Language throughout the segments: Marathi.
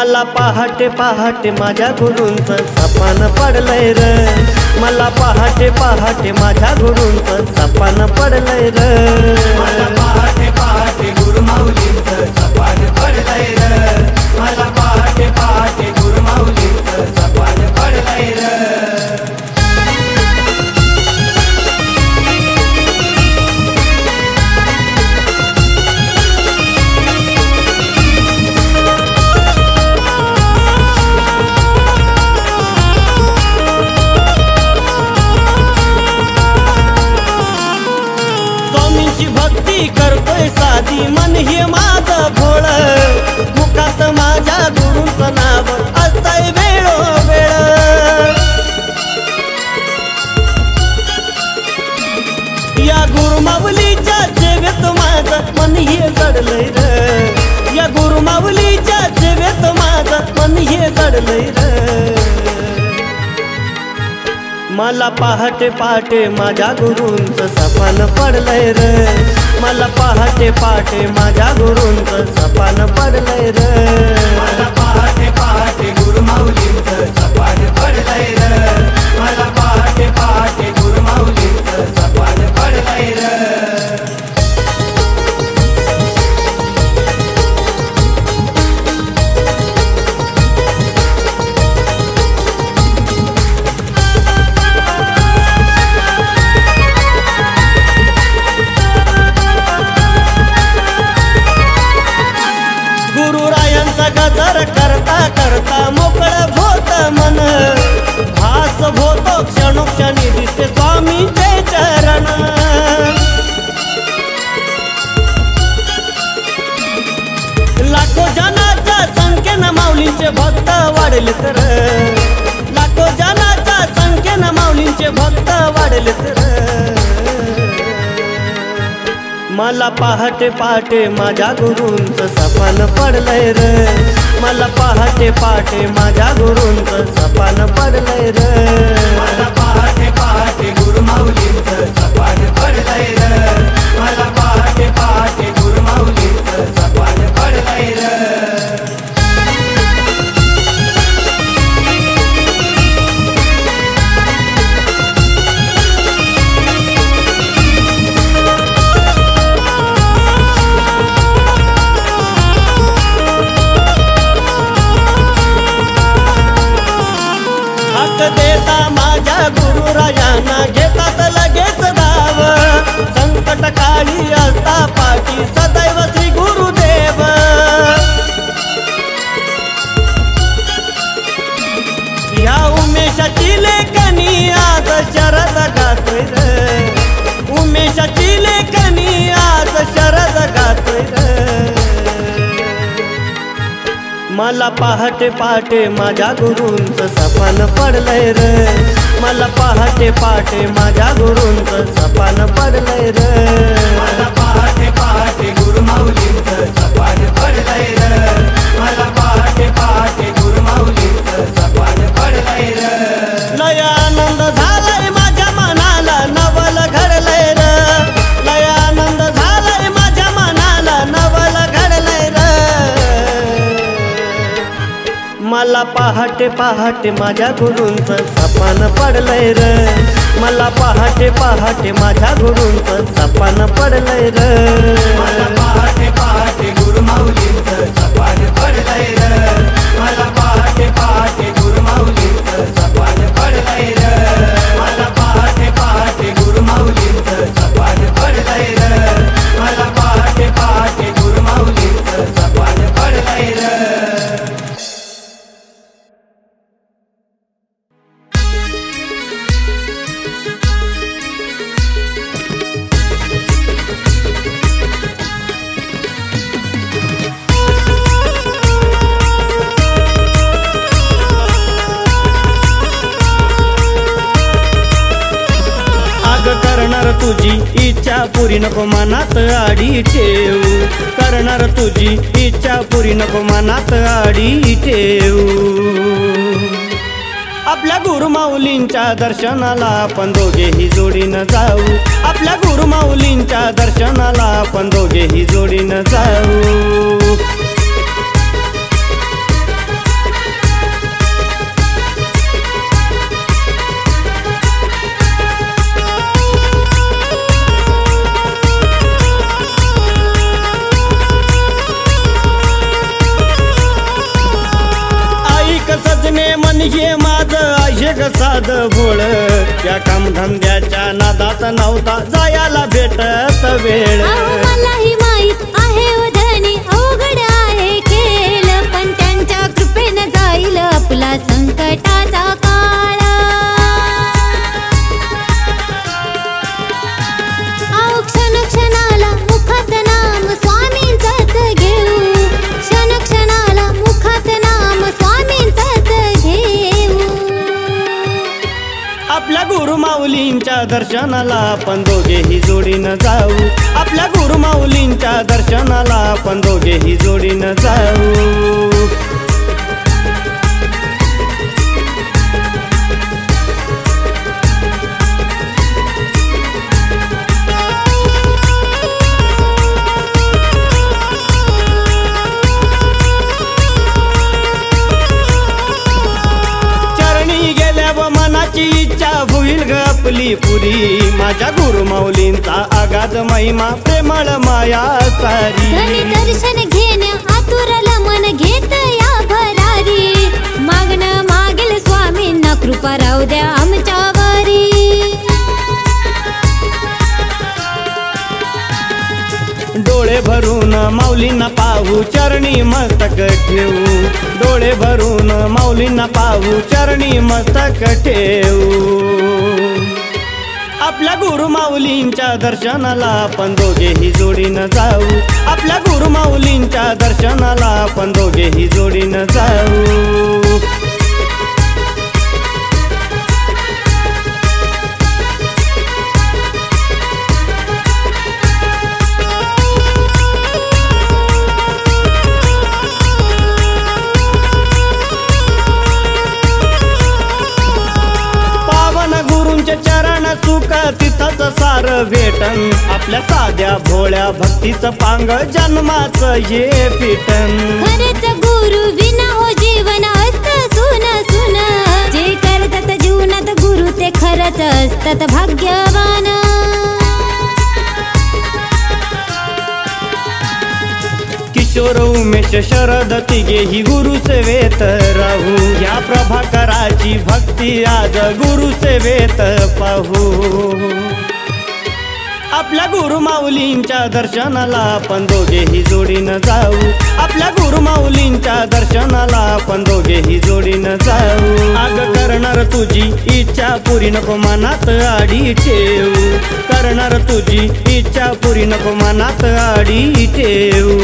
मला पहाटे पहाटे माझ्या गुरूंचं सपान पडलंय र, मला पहाटे पहाटे माझ्या गुरूंचं सपान पडलंय र, मला पहाटे पहाटे गुरुमाऊलींचं सपान पडलंय र, मला पहाटे पहाटे गुरुमाऊलींचं सपान पडलंय र। भक्ती करतोय साधी मन हे माझं भोळ, मुखात माझ्या गुरूंचं नाव असतंय वेळोवेळ, या गुरुमाऊलीच्या सेवेत माझं मन हे जडलंय र, या गुरुमाऊलीच्या सेवेत माझं मन हे जडलंय र। मला पहाटे पहाटे माझ्या गुरूंचं सपान पडलंय र, मला पहाटे पहाटे माझ्या गुरूंचं सपान पडलंय र, मला पहाटे पहाटे गुरुमाऊलींचं सपान पडलंय र, मला पहाटे पहाटे गुरुमाऊलींचं सपान पडलंय र। गजर करता करता मोकळं होत मन, भास होतो क्षणोक्षणी दिसते स्वामींचे चरण, लाखो जनाच्या संख्येनं माऊलींचे भक्त वाढले तर, लाखो जनाच्या संख्येनं माऊलींचे भक्त वाढले तर, मला पहाटे पहाटे माझ्या गुरूंचं सपान पडलंय र, मला पहाटे पहाटे माझ्या गुरूंचं सपान पडलंय र, मला पहाटे पहाटे गुरुमाऊलींचं सपान पडलंय र, मला पहाटे पहाटे गुरुमाऊलींचं सपान पडलंय र। देता माझ्या गुरुरायांना घेतात लगेच धाव, संकट काळी असता पाठी सदैव श्री गुरुदेव, या उमेशाची लेखनी आज शरद गातोय र, उमेशाची लेखनी आज शरद गातोय र, मला पहाटे पहाटे माझ्या गुरूंचं सपान पडलंय र, मला पहाटे पहाटे माझ्या गुरूंचं सपान पडलंय र, मला पहाटे पहाटे गुरुमाऊलींचं सपान पडलंय र, मला पहाटे पहाटे गुरुमाऊलींचं सपान पडलंय र। लय आनंद झालाय माझ्या मनाला नवल घडलंय र, लय आनंद झालाय माझ्या मनाला नवल घडलंय र, मला पहाटे पहाटे माझ्या गुरूंचं सपान पडलंय र, मला पहाटे पहाटे माझ्या गुरूंचं सपान पडलंय र, मला पहाटे पहाटे गुरुमाऊलींचं सपान पडलंय र, मला पहाटे पहाटे गुरुमाऊलींचं सपान पडलंय र, मला पहाटे पहाटे गुरुमाऊलींचं सपान पडलंय र, मला पहाटे पहाटे गुरुमाऊलींचं सपान पडलंय र। करणार तुझी इच्छा पुरी नको मनात आडी ठेव, करणार तुझी इच्छा पुरी नको मनात आडी ठेव, आपल्या गुरुमाऊलींच्या दर्शनाला आपण दोघेही जोडीनं जाऊ, आपल्या गुरुमाऊलींच्या दर्शनाला आपण दोघेही जोडीनं जाऊ। हे माझं अशेक साध भोळ या कामधंद्याच्या नादात नव्हता जायला भेटत वेळ मलाही माहित आहे धनी अवघड आहे खेळ पण त्यांच्या कृपेने जाईल आपला संकटाचा काळ क्षण क्षणाला मुखात नाम स्वामींचाच घेऊ क्षण क्षणाला मुखात नाम स्वामींचाच घेऊ आपल्या गुरुमाऊलींच्या दर्शनाला आपण दोघेही जोडीनं जाऊ आपल्या गुरुमाऊलींच्या दर्शनाला आपण दोघेही जोडीनं जाऊ इच्छा होईल ग आपली पुरी माझ्या गुरुमाऊलींचा आगाध महिमा प्रेमळ माया सारी धनी दर्शन घेण्या आतुरला मन घेत या भरारी मागणं मागेल स्वामींना कृपा राहू द्या आमच्यावरी डोळे भरून माऊलींना पाहू चरणी मस्तक ठेवू डोळे भरून माऊलींना पाहू चरणी मस्तक ठेवू आपल्या गुरुमाऊलींच्या दर्शनाला आपण दोघेही जोडीनं जाऊ आपल्या गुरुमाऊलींच्या दर्शनाला आपण दोघेही जोडीनं जाऊ चरण सुख तिथंच सार भेटन आपल्या साध्या भोळ्या भक्तीचं पांग जन्माचं ये पिटन खरंच गुरु विना हो जीवन असत सुन सुन जे करतात जीवनात गुरु ते खरंच असतात भाग्यवान किशोर उमेश शरद तिघेही गुरु सेवेत राहू या प्रभाकराची भक्ती आज गुरु सेवेत पाहू आपल्या गुरुमाऊलींच्या दर्शनाला आपण दोघेही जोडीनं जाऊ आपल्या गुरुमाऊलींच्या दर्शनाला आपण दोघेही जोडीनं जाऊ आग करणार तुझी इच्छा पुरी नको मनात आडी ठेवू करणार तुझी इच्छा पुरी नको मनात आडी ठेवू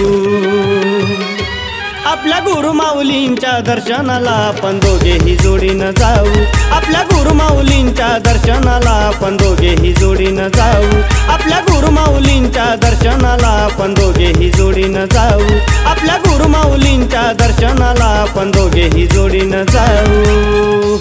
आपल्या गुरुमाऊलींच्या दर्शनाला आपण दोघेही जोडीनं जाऊ आपल्या गुरुमाऊलींच्या दर्शनाला आपण दोघेही जोडीनं जाऊ आपल्या गुरुमाऊलींच्या दर्शनाला आपण दोघेही जोडीनं जाऊ आपल्या गुरुमाऊलींच्या दर्शनाला आपण दोघेही जोडीनं जाऊ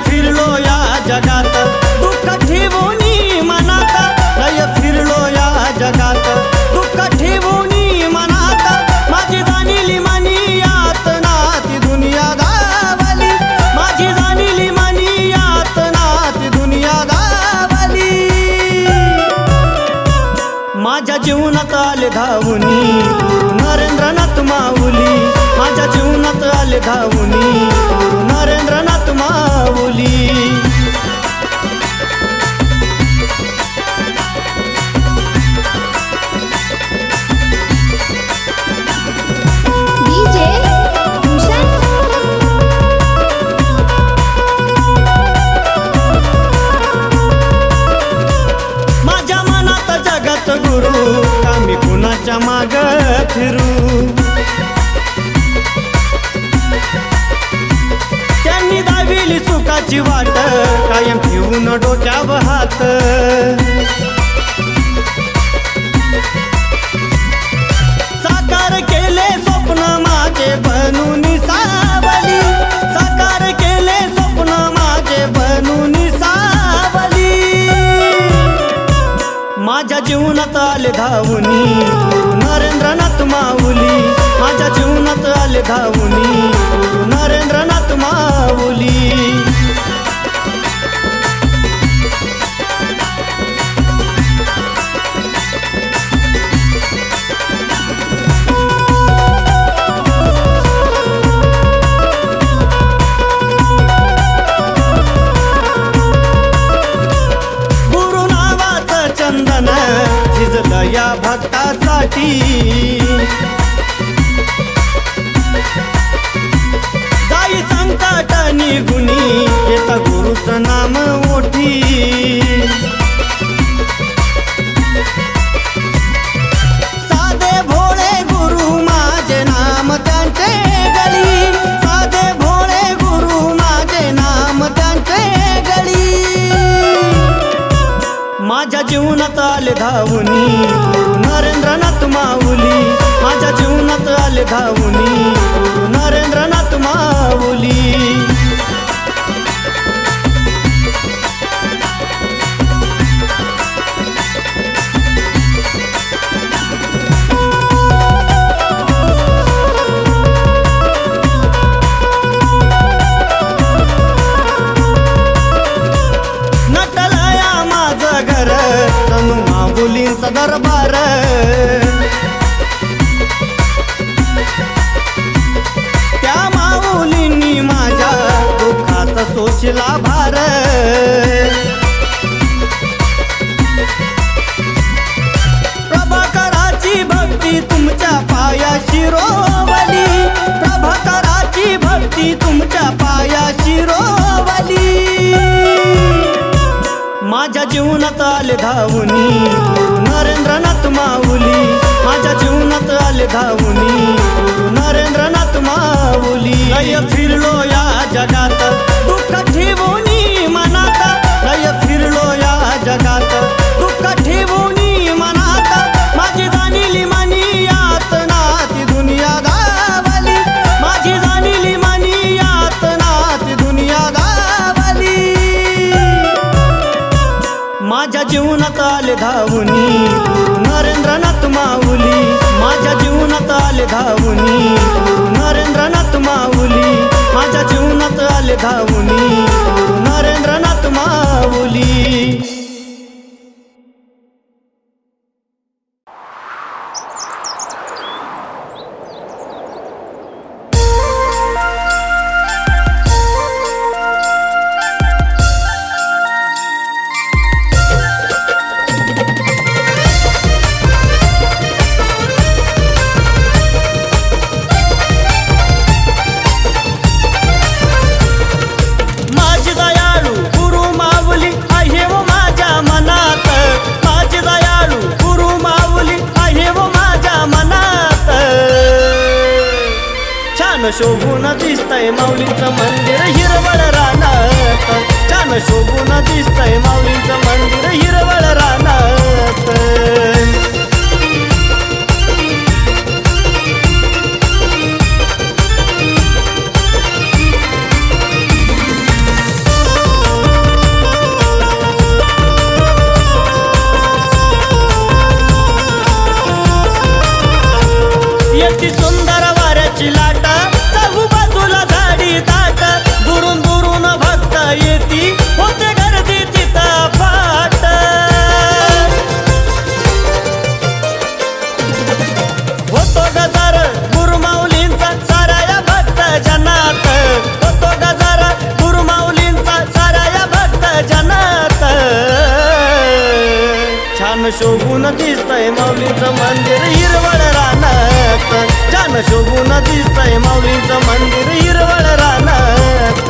फिरलो या जगात दुःख ठेवूनी मनात लय फिरलो या जगात दुःख ठेवूनी मनात माझी जाणीली मनी यातना ती दुनिया गावली माझी जाणीली मनी यातना ती दुनिया गावली माझ्या जीवनात आले धावूनी गुरु नरेंद्रनाथ माऊली माझ्या जीवनात आले धावूनी गुरु नरेंद्रनाथ माऊली माझ्या मनात जगत गुरु कामी कुणाच्या माग फिरू त्यांनी दाविली सुखाची वाट कायम ठेवून डोक्यावर हात साकार केले स्वप्न माझे बनून सावली साकार केले स्वप्न माझे बनून सावली माझ्या जीवनात आले धावुनी गुरु नरेंद्रनाथ माऊली, माझ्या जीवनात आले धावुनी गुरु नरेंद्रनाथ माऊली. झिजलं या भक्तासाठी, जाई संकट निघुनी येता गुरुचं नाम मोठी. साधे भोळे गुरु माझे नाम त्यांचे गळी, साधे भोळे गुरु माझे नाम त्यांचे गळी. माझ्या जीवनात आले धावुनी गुरु नरेंद्रनाथ माऊली, माझ्या जीवनात आले धावुनी गुरु नरेंद्रनाथ माऊली. माऊलींचा दरबार, त्या माऊलींनी माझ्या दुःखाचा सोसला भार. प्रभाकराची भक्ती तुमच्या पायाशी रोवली, प्रभाकराची भक्ती तुमच्या पायाशी रोवली. माझ्या जीवनात आले धावुनी गुरु नरेंद्रनाथ माऊली, माझ्या जीवनात आले धावुनी गुरु नरेंद्रनाथ माऊली. लय फिरलो या जगात दुःख ठेवूनी मनात, लय फिरलो या जगात दुःख ठेवूनी मनात. माझी जाणिली मनी यातना ती दुनिया गावली, माझी जाणिली मनी यातना ती दुनिया गावली. माझ्या जीवनात आले धावुनी गुरु नरेंद्रनाथ माऊली, माझ्या जीवनात आले धावुनी गुरु नरेंद्रनाथ माऊली, माझ्या जीवनात आले धावुनी गुरु नरेंद्रनाथ माऊली. शोभून दिसतंय माऊलींचं मंदिर हिरवळ रानात, छान शोभून दिसतंय माऊलींचं मंदिर हिरवळ रानात. येती सुंदर वाऱ्याची लाट, बाजूला झाडी ताट, दुरून दुरून भक्त येती होते गर्दी तिथं फाट. होतो गजर गुरुमाऊलींचा साऱ्या भक्त जनात, होतो गजर गुरुमाऊलींचा साऱ्या भक्त जनात. छान शोभून दिसतंय माऊलींचं मंदिर हिरवळ रानात, छान शोभून दिसतंय माऊलींचं मंदिर हिरवळ रानात.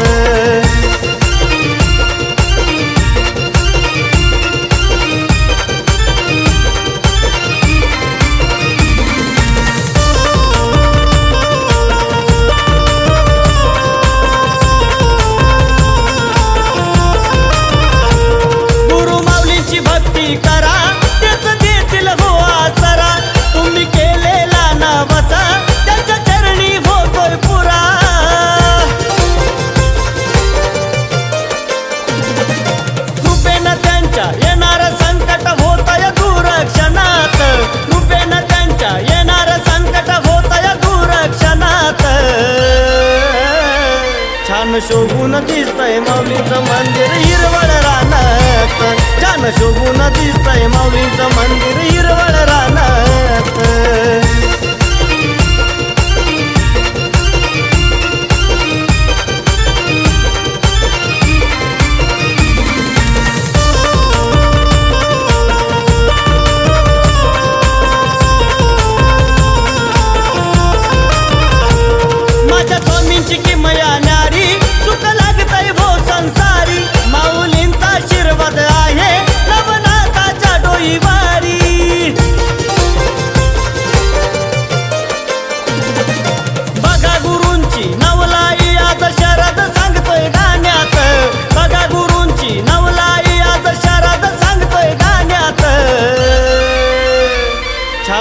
गुरु माऊलींची भक्ती करा तेच देतील हो आसरा, तुम्ही केलेला नवसा त्यांच्या चरणी होतोय पुरा.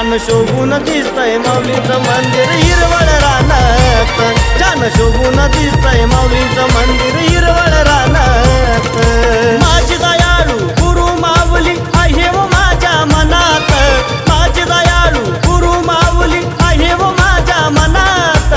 छान शोभून दिसतंय माऊलीचं मंदिर हिरवळ रानात, छान शोभून दिसतंय माऊलीचं मंदिर हिरवळ रानात. माझी दयाळू गुरु माऊली आहे व माझ्या मनात, माझी दयाळू गुरु माऊली आहे व माझ्या मनात.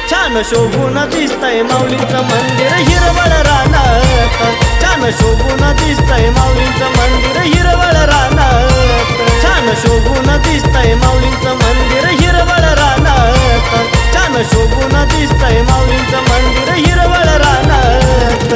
छान शोभून दिसतंय माऊलीचं मंदिर हिरवळ रानात, छान शोभून दिसतंय माऊलीचं मंदिर हिरवळ रानात, छान शोभून दिसतंय माऊलीचं मंदिर हिरवळ रानात, छान शोभून दिसतंय माऊलीचं मंदिर हिरवळ रानात.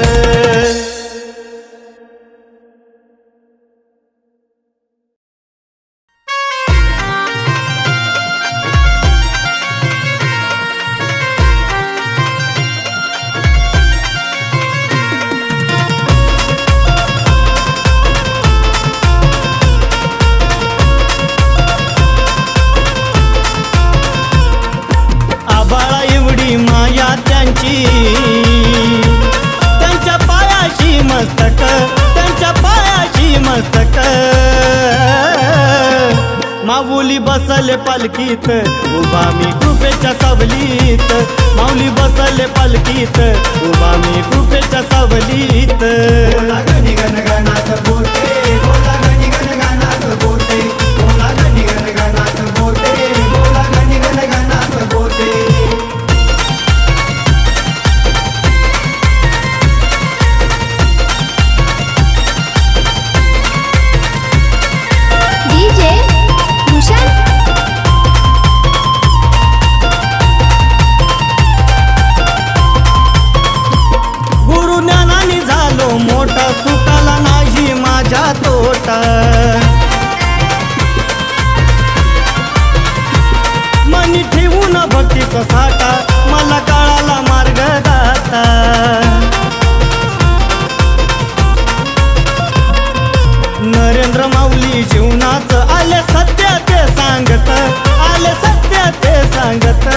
माया त्यांची, त्यांच्या पायाशी मस्तक, त्यांच्या पायाशी मस्तक. माऊली बसले पलकीत उभा मी कृपेच्या सावलीत, माऊली बसले पलकीत उभा मी कृपेच्या सावलीत. बोला गणी गणगणात बोलते, बोला गणी गणगणात बोलते, बोला गणी गणगणात बोलते, बोला गणी गणगणात बोलते. गुरु ज्ञानाने झालो मोठा, सुटाला नाही माझ्या तोटा. मनी ठेवून भक्तीचा साठा मला कळाला मार्ग दाता. नरेंद्र माऊली जीवनाचं आले सत्य ते सांगत, आले सत्य ते सांगत.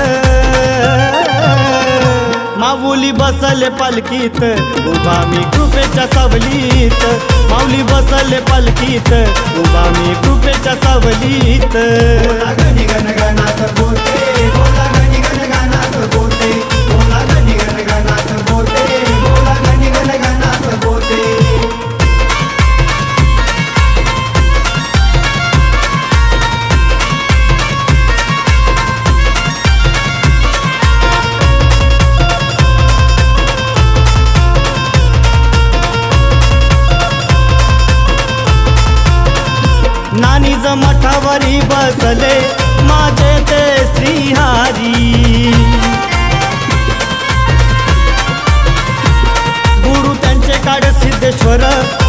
माऊली बसले पलकीत उभा मी कृपेच्या सावलीत, माऊली बसले पलकीत उभा मी कृपेच्या सावलीत. बोला गणी गणगणात बोलते, बोला गणी गणगणात बोलते, बोला गणी गणगणात बोलते, बोला गणी गणगणात बोलते. नानीज मठावरी बसले माझे ते श्रीहारी, गुरु त्यांचे काढ सिद्धेश्वर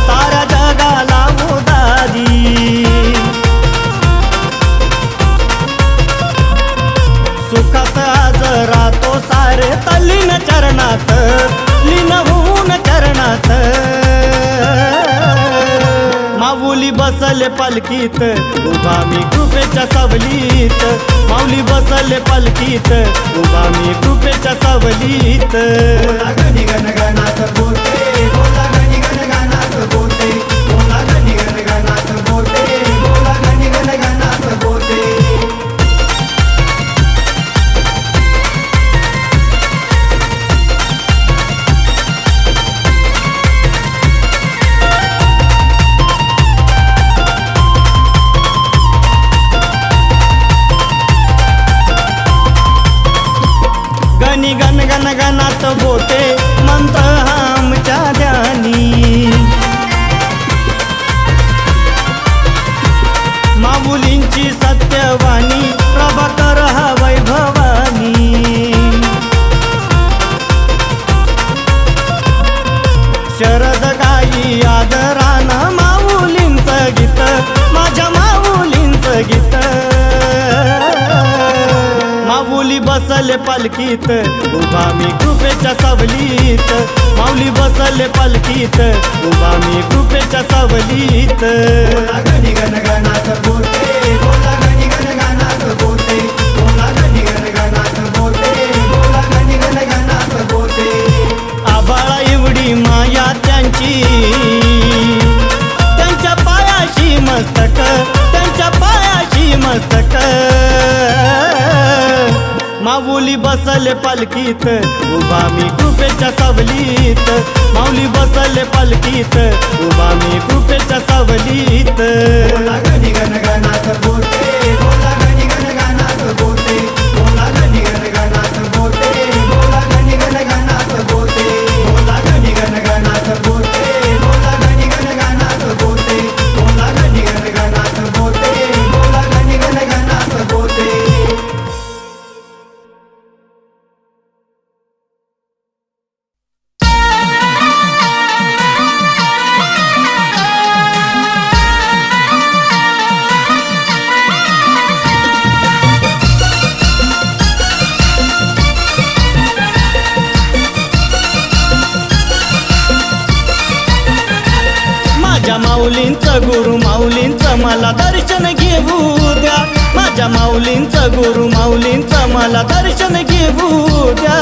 सारा जगाला उदारी. सुखात आज राहतो सारे तल्लीन चरणात, लीन होऊन चरणात. माऊली बसले पलकीत उभा मी कृपेच्या सावलीत, माऊली बसले पलकीत उभा मी कृपेच्या सावलीत. बोला गणी गणगणात बोलते, बोला गणी गणगणात बोलते, बोला गणी गणगणात बोलते, बोला गणी गणगणात बोलते. गणी गण गण गणात बोटे मंत्र आमच्या ध्यानी. माऊलींची सत्यवाणी प्रभाकर हा वैभवानी. शरद गाई आदरानं माऊलींचं गीत, माझ्या माऊलींचं गीत. माऊली बसले पलकीत उभा मी कृपेच्या सावलीत, माऊली बसले पलकीत उभा मी कृपेच्या सावलीत. बोला गणी गणगणात बोलते, बोला गणी गणगणात बोलते, बोला गणी गणगणात बोलते, बोला गणी गणगणात बोलते. आबाळा एवढी माया त्यांची, त्यांच्या पायाशी मस्तक, त्यांच्या बसले पालखीत उभा मी कृपेच्या सावलीत माऊली बसले पालखीत उभा मी कृपेच्या सावलीत बोला गणी गणगणात बोटे बोला गणी गणगणात बोटे बोला गणी गणगणात बोटे बोला गणी गणगणात बोटे बोला गणी गणगणात बोटे बोला गणी गणगणात बोटे बोला गणी गणगणात बोटे बोला गणी गणगणात बोटे माझ्या माऊलींचं गुरु माऊलींचं मला दर्शन घेऊ द्या माझ्या माऊलींचं गुरु माऊलींचं मला दर्शन घेऊ द्या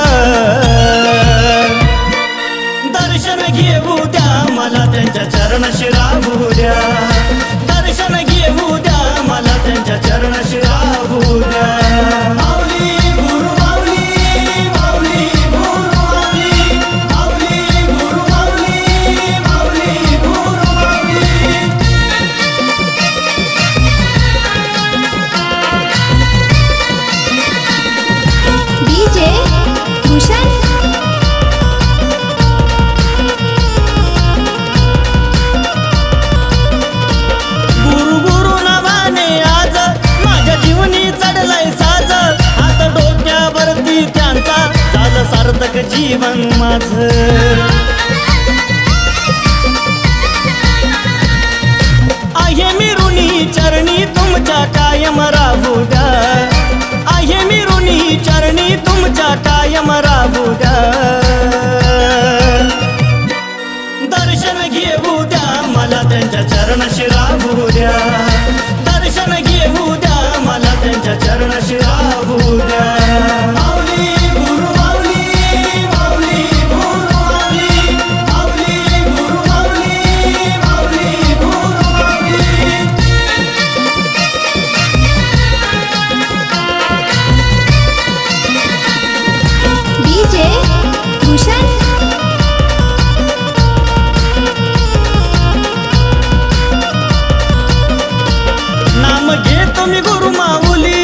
दर्शन घेऊ द्या मला त्यांच्या चरणाशी राहू द्या दर्शन घेऊ द्या मला त्यांच्या चरणाशी राहू द्या माऊली गुरु माऊली माऊली गुरु माऊली माऊली गुरु माऊली माऊली गुरु माऊली डीजे भूषण गुरु गुरु नावाने आज माझ्या जीवनी चढलाय साज हात डोक्यावरती त्यांचा झालं सार्थक जीवन माझं आहे मी ऋणी चरणी तुमच्या कायम राहू द्या आहे मी ऋणी चरणी तुमच्या कायम राहू द्या दर्शन घेऊ द्या मला त्यांच्या चरणाशी राहू द्या दर्शन घेऊ द्या मला त्यांच्या चरणाशी राहू द्या माऊली गुरु माऊली माऊली गुरु माऊली माऊली गुरु माऊली माऊली गुरु माऊली डीजे भूषण नाम घेतो मी गुरु माऊली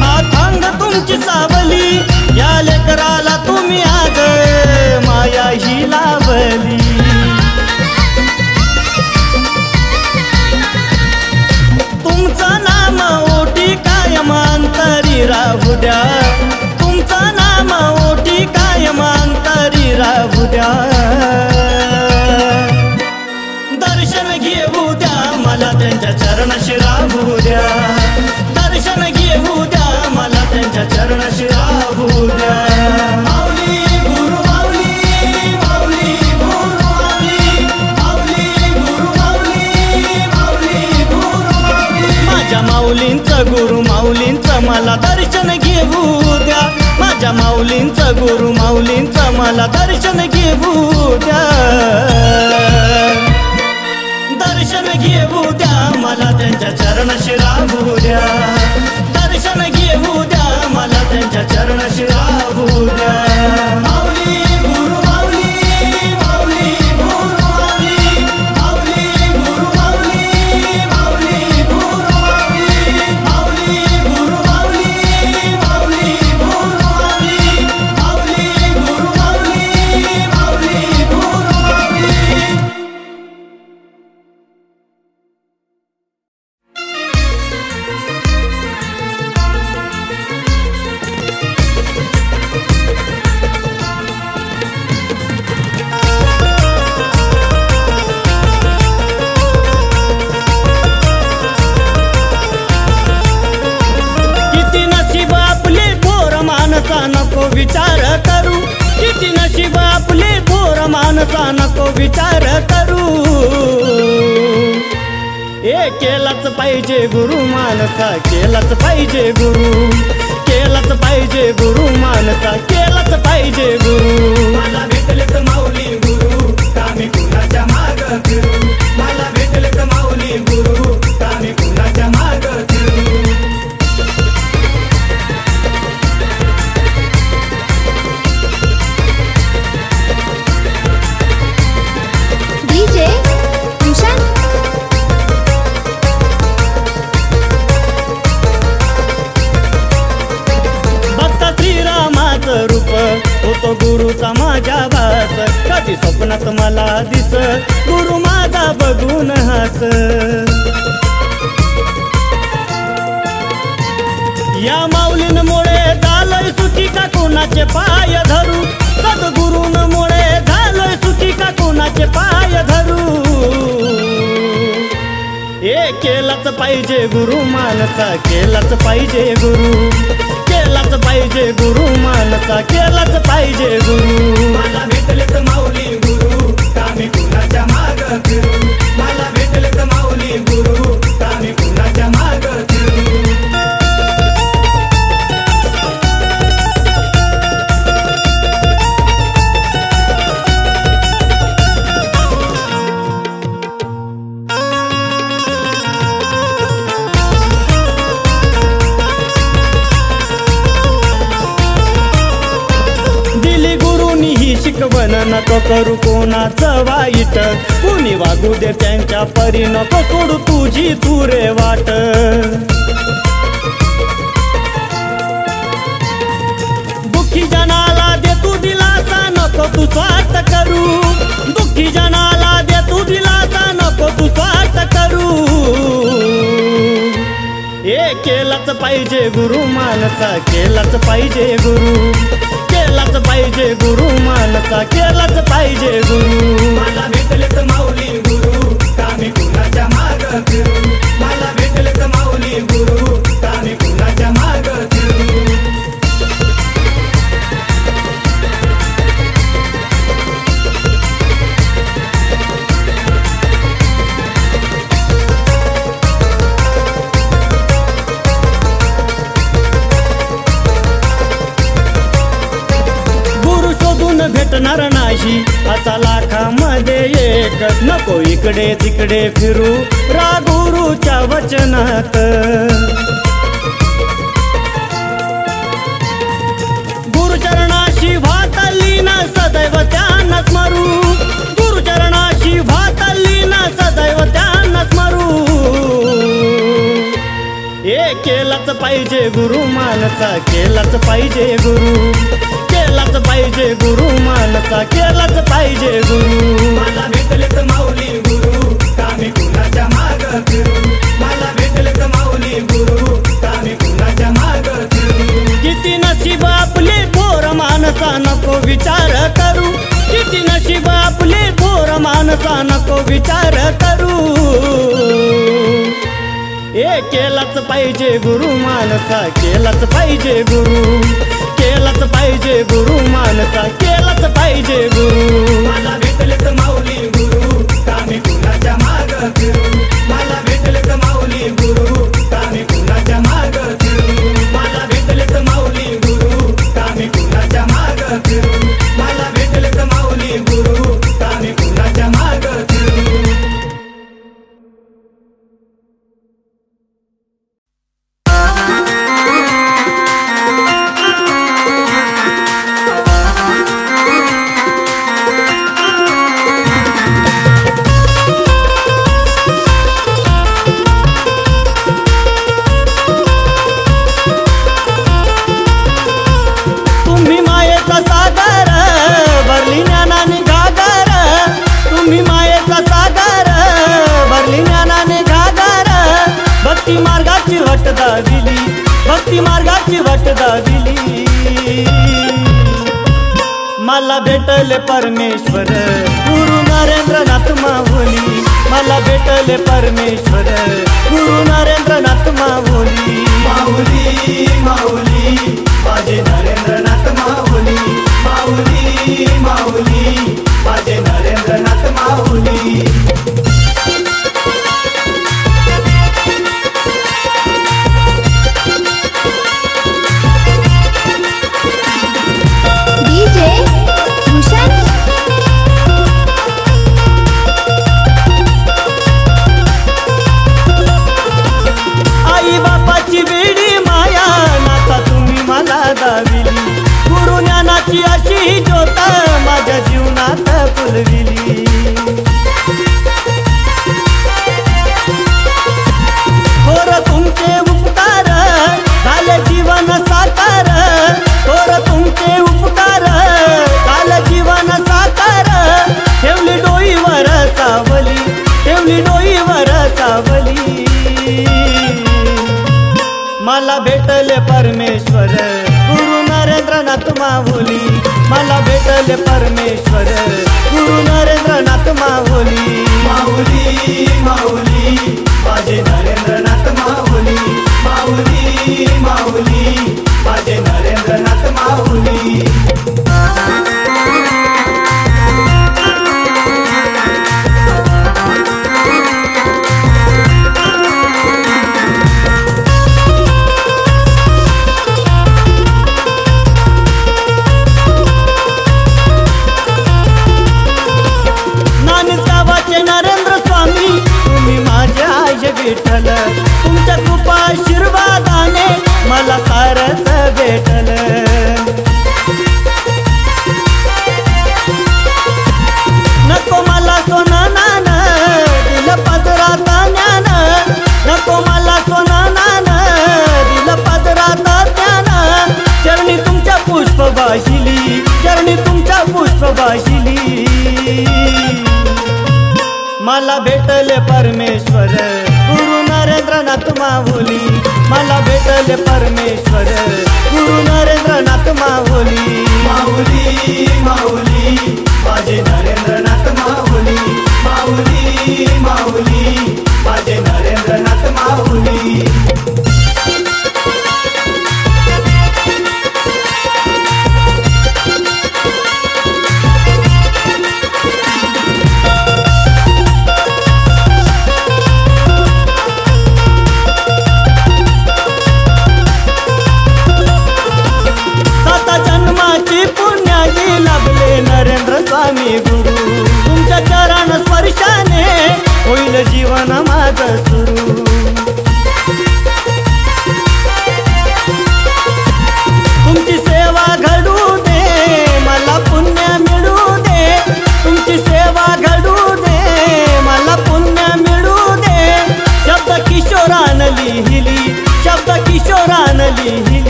अथांग तुमची सावली या लेकराला तुम्ही आज माया ही लावली तुमचं नाम ओटी कायम अंतरी राहू द्या तुमचं नाम ओटी कायम अंतरी राहू द्या दर्शन घेऊ द्या मला त्यांच्या चरणाशी राहू द्या दर्शन घेऊ द्या मला त्यांच्या चरणाशी राहू द्या माऊली गुरु माऊली माऊली गुरु माऊली माऊली गुरु माऊली माऊली गुरु माऊली माझ्या माऊलींचं गुरु माऊलींचं मला दर्शन घेऊ द्या माझ्या माऊलींचं गुरु माऊलींचं मला दर्शन घेऊ द्या दर्शन घेऊ द्या मला त्यांच्या चरणाशी राहू द्या दर्शन घेऊ द्या मला त्यांच्या चरणाशी राहू द्या माऊली गुरु माऊली माऊली गुरु माऊली माऊली गुरु माऊली माऊली गुरु माऊली माऊली गुरु माऊली माऊली गुरु माऊली माऊली गुरु माऊली माऊली गुरु माऊली नको विचार करू किती नशीब आपले थोर माणसा नको विचार करू केलाच पाहिजे गुरु मानसा केलाच पाहिजे गुरु केलाच पाहिजे गुरु मानसा केलाच पाहिजे गुरु मला भेटले तर माऊली गुरु कामी कुणाच्या माग फिरू मला भेटले तर माऊली गुरु कामी कुणाच्या माग फिरू दिस गुरु माझा बघून हास या माऊलींमुळे झालोय सुखी का कोणाचे पाय धरू सद्गुरूंमुळे झालोय सुखी का कोणाचे पाय धरू हे केलाच पाहिजे गुरु मानसा केलाच पाहिजे गुरु केलाच पाहिजे गुरु मानसा केलाच पाहिजे गुरु मला भेटले तर माऊली गुरु कामी कुणाच्या माग फिरू मला भेटले तर माऊली गुरु कामी कुणाच्या माग फिरू शिकवण नको करू कोणाचं वाईट कुणी वागू दे त्यांच्या परी नको सोडू तुझी तू रे वाट दुःखी जनाला दे तू दिलासा नको तू स्वार्थ करू दुःखी जनाला दे तू दिलासा नको तू स्वार्थ करू हे केलाच पाहिजे गुरु मानसा केलाच पाहिजे गुरु केलाच पाहिजे गुरु मानसा केलाच पाहिजे गुरु मला भेटले तर माऊली गुरु कामी कुणाच्या माग फिरू मला भेटले तर माऊली गुरु कामी कुणाच्या माग फिरू भेटणार नाही आता लाखामध्ये एक नको इकडे तिकडे फिरू रागुरूच्या वचनात गुरुचरणाशी भातली ना सदैव त्यांना स्मरू गुरुचरणाशी भातली ना सदैव त्यांना स्मरू हे केलाच पाहिजे गुरु मानसा केलाच पाहिजे गुरु केलाच पाहिजे गुरु मानसा केलाच पाहिजे गुरु मला भेटले तर माऊली गुरु कामी कुणाच्या माग फिरू मला भेटले तर माऊली गुरु कामी कुणाच्या माग फिरू किती नशीब आपले थोर मानसा नको विचार करू किती नशीब आपले थोर मानसा नको विचार करू हे केलाच पाहिजे गुरु मानसा केलाच पाहिजे गुरु केलाच पाहिजे गुरु मानसा केलाच पाहिजे गुरु मला भेटले तर माऊली गुरु कामी कुणाच्या माग फिरू मला भेटले तर माऊली गुरु कामी कुणाच्या माग फिरू मला भेटले तर माऊली गुरु कामी कुणाच्या माग फिरू मला भेटले तर माऊली गुरु कामी कुणाच्या माग फिरू भक्ती मार्गाची वाट दाविली भक्ती मार्गाची वाट दाविली मला भेटले परमेश्वर गुरु नरेंद्रनाथ माऊली मला भेटले परमेश्वर गुरु नरेंद्रनाथ माऊली माऊली माऊली माझे नरेंद्रनाथ माऊली माऊली माऊली माझे नरेंद्रनाथ माऊली डीजे भूषण भेटले परमेश्वर गुरु नरेंद्रनाथ माऊली मला भेटले परमेश्वर गुरु नरेंद्रनाथ माऊली माऊली माऊली माझे नरेंद्रनाथ माऊली माऊली माऊली माझे नरेंद्रनाथ माऊली नरेंद्र स्वामी तुम्ही माझ्या आय विठ्ठल तुमच्या कृपा आशीर्वादाने मला सारच भेटल नको मला सोना नान दिलं पदरात ज्ञान नको मला सोना नान दिलं पदरात ज्ञान चरणी तुमच्या पुष्प भाशिली चरणी तुमच्या पुष्प भाशिली मला भेटले परमेश्वर गुरु नरेंद्रनाथ माऊली मला भेटले परमेश्वर गुरु नरेंद्रनाथ माऊली माऊली माऊली माझे नरेंद्रनाथ माऊली माऊली माऊली माझे नरेंद्रनाथ माऊली नरेंद्र स्वामी गुरु तुमच्या चरण स्पर्शाने होईल जीवन माझं सुरू तुमची सेवा घडू दे मला पुण्य मिळू दे तुमची सेवा घडू दे मला पुण्य मिळू दे शब्द किशोरान लिहिली शब्द किशोरान लिहिली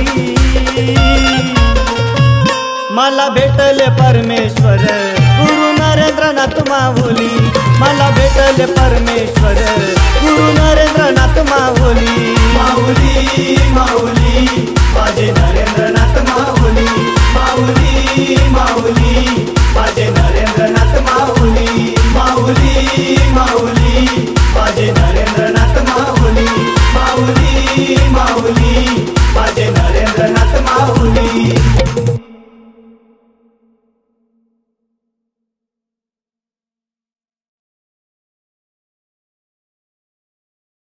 मला भेटले परमेश्वर गुरु नरेंद्रनाथ माऊली मला भेटले परमेश्वर गुरु नरेंद्रनाथ माऊली माऊली माऊली माझे नरेंद्रनाथ माऊली माऊली माऊली माझे नरेंद्रनाथ माऊली माऊली माऊली